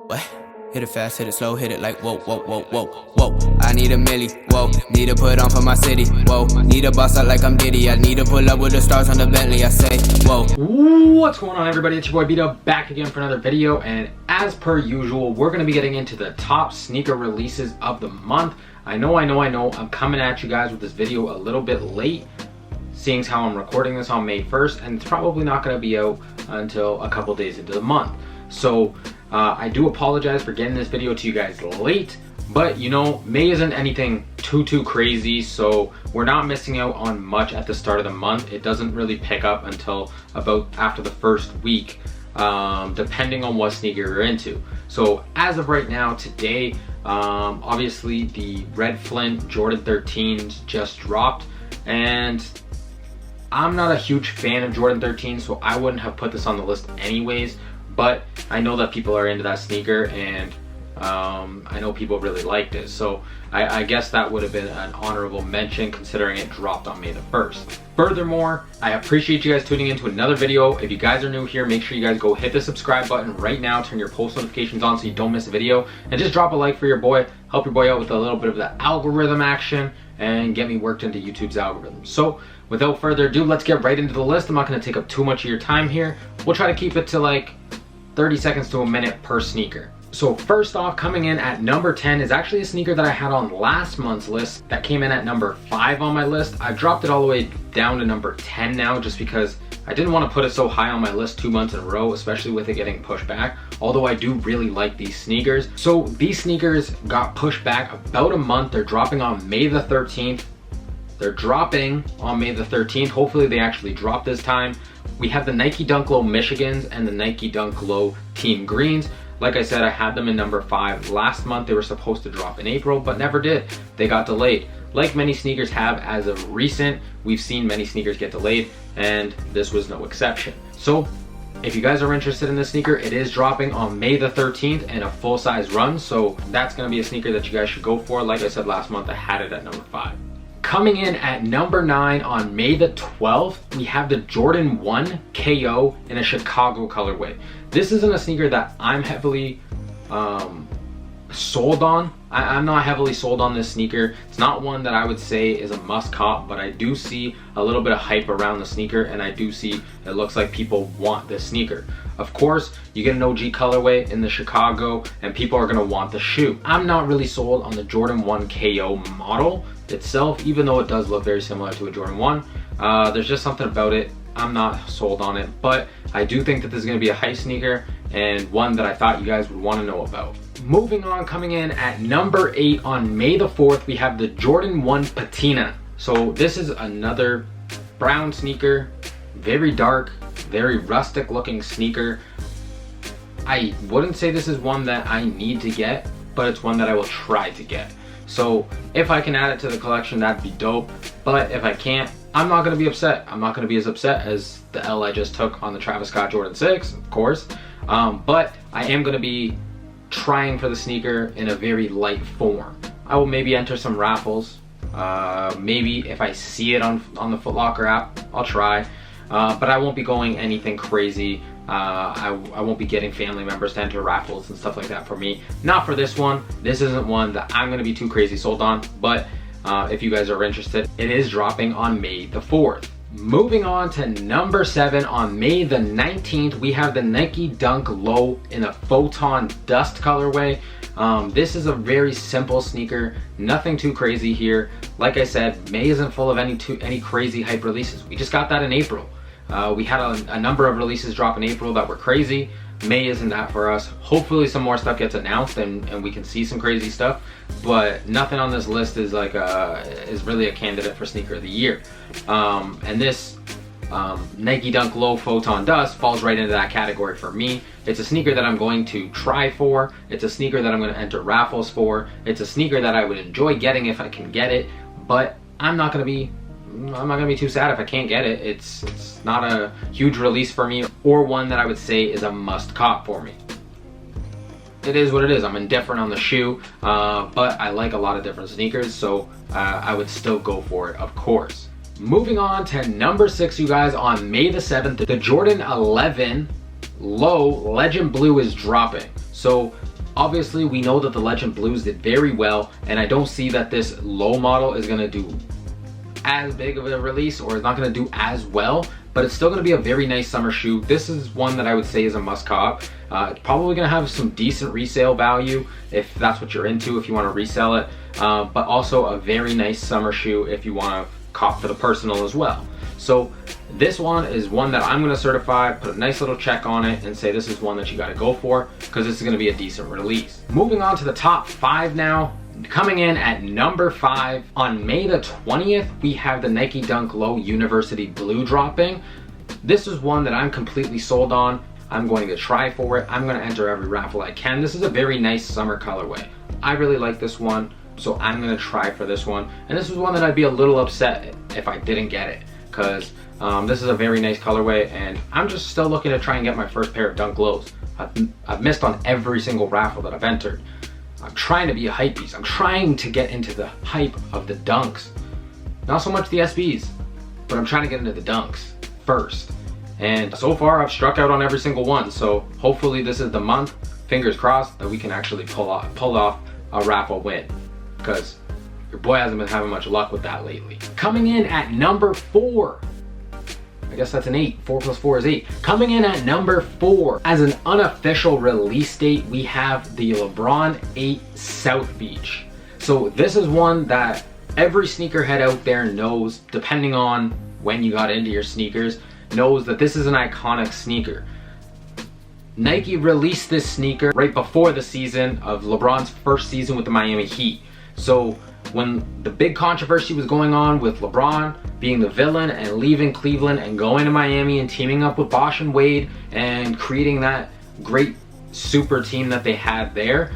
What? Hit it fast, hit it slow, hit it like whoa, whoa, whoa, whoa, whoa. I need a milli, whoa. Need to put on for my city, whoa. Need to boss out like I'm Diddy. I need to pull up with the stars on the Bentley. I say, whoa. What's going on, everybody? It's your boy Beta back again for another video, and as per usual, we're gonna be getting into the top sneaker releases of the month. I know. I'm coming at you guys with this video a little bit late, seeing how I'm recording this on May 1st, and it's probably not gonna be out until a couple days into the month. So I do apologize for getting this video to you guys late, but you know, May isn't anything too crazy, so we're not missing out on much at the start of the month. It doesn't really pick up until about after the first week, depending on what sneaker you're into. So as of right now, today, obviously the Red Flint Jordan 13s just dropped, and I'm not a huge fan of Jordan 13, so I wouldn't have put this on the list anyways. But I know that people are into that sneaker, and I know people really liked it. So I guess that would have been an honorable mention considering it dropped on May the 1st. Furthermore, I appreciate you guys tuning into another video. If you guys are new here, make sure you guys go hit the subscribe button right now, turn your post notifications on so you don't miss a video, and just drop a like for your boy. Help your boy out with a little bit of the algorithm action and get me worked into YouTube's algorithm. So without further ado, let's get right into the list. I'm not going to take up too much of your time here. We'll try to keep it to like 30 seconds to a minute per sneaker. So first off, coming in at number 10 is actually a sneaker that I had on last month's list that came in at number 5 on my list. I've dropped it all the way down to number 10 now just because I didn't want to put it so high on my list 2 months in a row, especially with it getting pushed back, although I do really like these sneakers. So these sneakers got pushed back about a month. They're dropping on May the 13th. They're dropping on May the 13th. Hopefully they actually drop this time. We have the Nike Dunk Low Michigans and the Nike Dunk Low Team Greens. Like I said, I had them in number 5 last month. They were supposed to drop in April, but never did. They got delayed. Like many sneakers have as of recent, we've seen many sneakers get delayed, and this was no exception. So if you guys are interested in this sneaker, it is dropping on May the 13th in a full-size run. So that's gonna be a sneaker that you guys should go for. Like I said last month, I had it at number 5. Coming in at number 9 on May the 12th, we have the Jordan 1 KO in a Chicago colorway. This isn't a sneaker that I'm heavily sold on. I'm not heavily sold on this sneaker. It's not one that I would say is a must cop, but I do see a little bit of hype around the sneaker, and I do see it looks like people want this sneaker. Of course, you get an OG colorway in the Chicago, and people are gonna want the shoe. I'm not really sold on the Jordan 1 KO model itself, even though it does look very similar to a Jordan 1. There's just something about it. I'm not sold on it, but I do think that this is gonna be a hype sneaker and one that I thought you guys would wanna know about. Moving on, coming in at number 8 on May the 4th, we have the Jordan 1 Patina. So this is another brown sneaker, very dark, very rustic looking sneaker. I wouldn't say this is one that I need to get, but it's one that I will try to get. So if I can add it to the collection, that'd be dope. But if I can't, I'm not gonna be upset. I'm not gonna be as upset as the L I just took on the Travis Scott Jordan 6, of course. But I am gonna be trying for the sneaker in a very light form. I will maybe enter some raffles. Maybe if I see it on the Foot Locker app, I'll try. But I won't be going anything crazy. I won't be getting family members to enter raffles and stuff like that for me. Not for this one. This isn't one that I'm gonna be too crazy sold on, but if you guys are interested, it is dropping on May the 4th. Moving on to number 7 on May the 19th, we have the Nike Dunk Low in a Photon Dust colorway. This is a very simple sneaker, nothing too crazy here. Like I said, May isn't full of any crazy hype releases. We just got that in April. We had a number of releases drop in April that were crazy. May isn't that for us. Hopefully some more stuff gets announced and we can see some crazy stuff, but nothing on this list is like is really a candidate for sneaker of the year. And this Nike Dunk Low Photon Dust falls right into that category for me. It's a sneaker that I'm going to try for. It's a sneaker that I'm going to enter raffles for. It's a sneaker that I would enjoy getting if I can get it, but I'm not gonna be too sad if I can't get it. It's not a huge release for me, or one that I would say is a must cop for me. It is what it is. I'm indifferent on the shoe, but I like a lot of different sneakers, so I would still go for it, of course. Moving on to number 6, you guys, on May the 7th, the Jordan 11 Low Legend Blue is dropping. So Obviously, we know that the Legend Blues did very well, and I don't see that this low model is gonna do as big of a release, or is not gonna do as well, but it's still gonna be a very nice summer shoe. This is one that I would say is a must cop. It's probably gonna have some decent resale value if that's what you're into, if you wanna resell it, but also a very nice summer shoe if you wanna cop for the personal as well. So this one is one that I'm gonna certify, put a nice little check on it, and say this is one that you gotta go for, because this is gonna be a decent release. Moving on to the top 5 now. Coming in at number 5, on May the 20th, we have the Nike Dunk Low University Blue dropping. This is one that I'm completely sold on. I'm going to try for it. I'm gonna enter every raffle I can. This is a very nice summer colorway. I really like this one, so I'm gonna try for this one. And this is one that I'd be a little upset if I didn't get it, because this is a very nice colorway, and I'm just still looking to try and get my first pair of Dunk Lows. I've missed on every single raffle that I've entered. I'm trying to be a hype beast. I'm trying to get into the hype of the dunks. Not so much the SBs, but I'm trying to get into the dunks first. And so far I've struck out on every single one. So hopefully this is the month, fingers crossed, that we can actually pull off a raffle win, because your boy hasn't been having much luck with that lately. Coming in at number 4, I guess that's an 8. 4 plus 4 is 8. Coming in at number 4, as an unofficial release date, we have the LeBron 8 South Beach. So this is one that every sneakerhead out there knows, depending on when you got into your sneakers, knows that this is an iconic sneaker. Nike released this sneaker right before the season of LeBron's first season with the Miami Heat. So when the big controversy was going on with LeBron being the villain and leaving Cleveland and going to Miami and teaming up with Bosh and Wade and creating that great super team that they had there,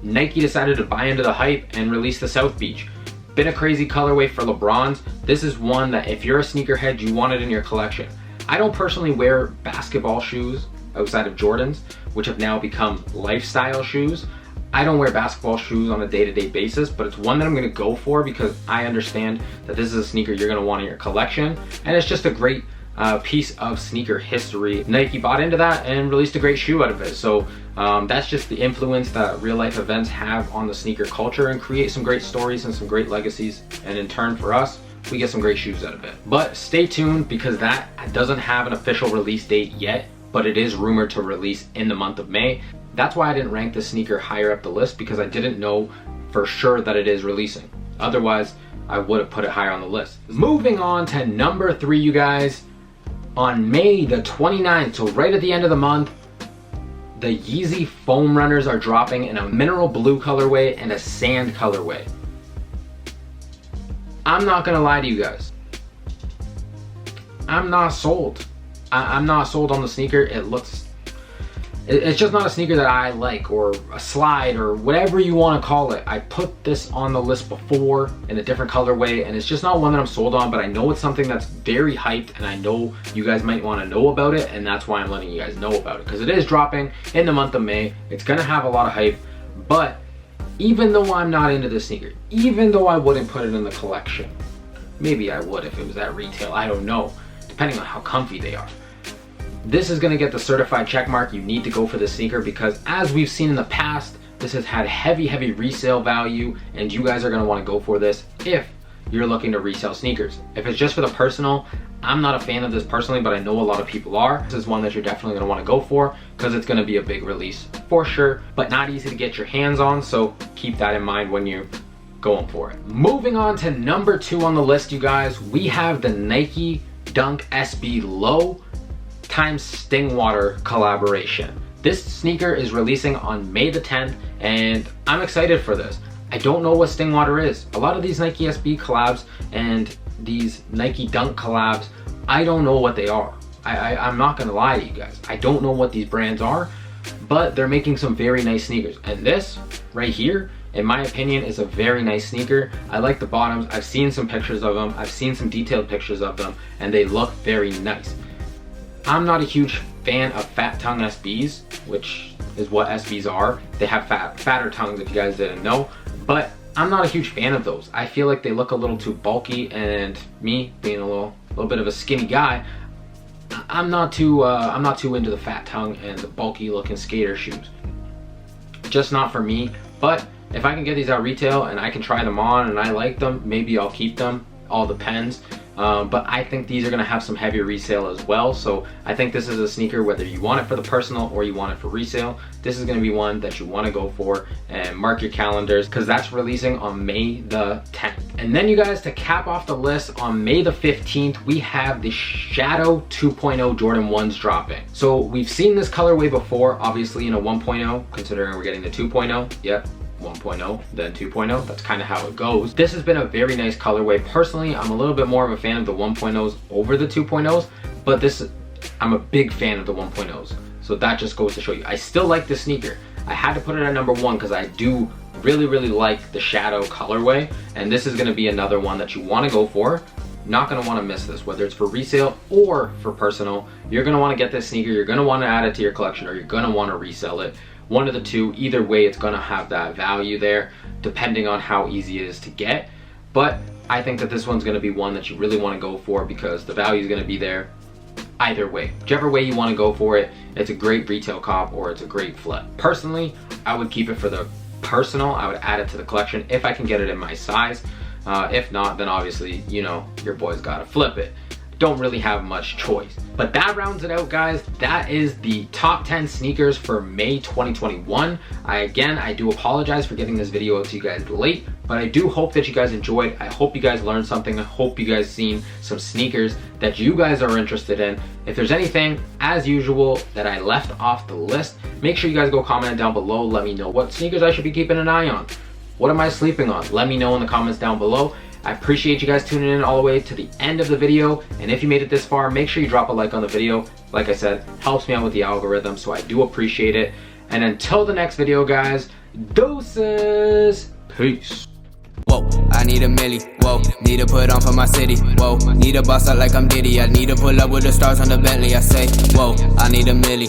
Nike decided to buy into the hype and release the South Beach. Been a crazy colorway for LeBron's. This is one that if you're a sneakerhead, you want it in your collection. I don't personally wear basketball shoes outside of Jordans, which have now become lifestyle shoes. I don't wear basketball shoes on a day-to-day basis, but it's one that I'm gonna go for because I understand that this is a sneaker you're gonna want in your collection, and it's just a great piece of sneaker history. Nike bought into that and released a great shoe out of it. So that's just the influence that real life events have on the sneaker culture and create some great stories and some great legacies. And in turn for us, we get some great shoes out of it. But stay tuned, because that doesn't have an official release date yet, but it is rumored to release in the month of May. That's why I didn't rank this sneaker higher up the list, because I didn't know for sure that it is releasing. Otherwise, I would have put it higher on the list. Moving on to number 3, you guys. On May the 29th, so right at the end of the month, the Yeezy foam runners are dropping in a mineral blue colorway and a sand colorway. I'm not gonna lie to you guys. I'm not sold. I'm not sold on the sneaker. It's just not a sneaker that I like, or a slide, or whatever you want to call it. I put this on the list before in a different colorway, and it's just not one that I'm sold on, but I know it's something that's very hyped, and I know you guys might want to know about it, and that's why I'm letting you guys know about it, because it is dropping in the month of May. It's going to have a lot of hype, but even though I'm not into this sneaker, even though I wouldn't put it in the collection, maybe I would if it was at retail, I don't know, depending on how comfy they are. This is going to get the certified check mark. You need to go for this sneaker, because as we've seen in the past, this has had heavy resale value, and you guys are going to want to go for this if you're looking to resell sneakers. If it's just for the personal, I'm not a fan of this personally, but I know a lot of people are. This is one that you're definitely going to want to go for, because it's going to be a big release for sure, but not easy to get your hands on, so keep that in mind when you're going for it. Moving on to number 2 on the list, you guys, we have the Nike Dunk SB Low times Stingwater collaboration. This sneaker is releasing on May the 10th, and I'm excited for this. I don't know what Stingwater is. A lot of these Nike SB collabs and these Nike Dunk collabs, I don't know what they are. I'm not gonna lie to you guys. I don't know what these brands are, but they're making some very nice sneakers. And this right here, in my opinion, is a very nice sneaker. I like the bottoms. I've seen some pictures of them. I've seen some detailed pictures of them, and they look very nice. I'm not a huge fan of fat tongue SBs, which is what SBs are. They have fatter tongues, if you guys didn't know, but I'm not a huge fan of those. I feel like they look a little too bulky, and me being a little bit of a skinny guy, I'm not too into the fat tongue and the bulky looking skater shoes. just not for me. But if I can get these at retail and I can try them on and I like them, maybe I'll keep them. All depends. But I think these are gonna have some heavier resale as well. So I think this is a sneaker, whether you want it for the personal or you want it for resale, this is gonna be one that you wanna go for, and mark your calendars because that's releasing on May the 10th. And then you guys, to cap off the list, on May the 15th, we have the Shadow 2.0 Jordan 1s dropping. So we've seen this colorway before, obviously in a 1.0, considering we're getting the 2.0, yep. 1.0 then 2.0, that's kind of how it goes. This has been a very nice colorway. Personally, I'm a little bit more of a fan of the 1.0s over the 2.0s, but I'm a big fan of the 1.0s, so that just goes to show you I still like this sneaker. I had to put it at number 1 because I do really like the Shadow colorway, and this is going to be another one that you want to go for. Not going to want to miss this, whether it's for resale or for personal. You're going to want to get this sneaker, you're going to want to add it to your collection, or you're going to want to resell it. One of the two, either way, it's gonna have that value there, depending on how easy it is to get. But I think that this one's gonna be one that you really wanna go for because the value is gonna be there either way. Whichever way you wanna go for it, it's a great retail comp or it's a great flip. Personally, I would keep it for the personal. I would add it to the collection if I can get it in my size. If not, then obviously, you know, your boy's gotta flip it. Don't really have much choice. But that rounds it out, guys. That is the top 10 sneakers for May 2021. I do apologize for getting this video out to you guys late, but I do hope that you guys enjoyed. I hope you guys learned something. I hope you guys seen some sneakers that you guys are interested in. If there's anything, as usual, that I left off the list, make sure you guys go comment down below. Let me know what sneakers I should be keeping an eye on. What am I sleeping on? Let me know in the comments down below. I appreciate you guys tuning in all the way to the end of the video, and if you made it this far, make sure you drop a like on the video. Like I said, helps me out with the algorithm, so I do appreciate it. And until the next video, guys, deuces, peace. Whoa, I need a milli, whoa, need to put on for my city, whoa, need to boss out like I'm Diddy, I need to pull up with the stars on the Bentley, I say, whoa, I need a milli.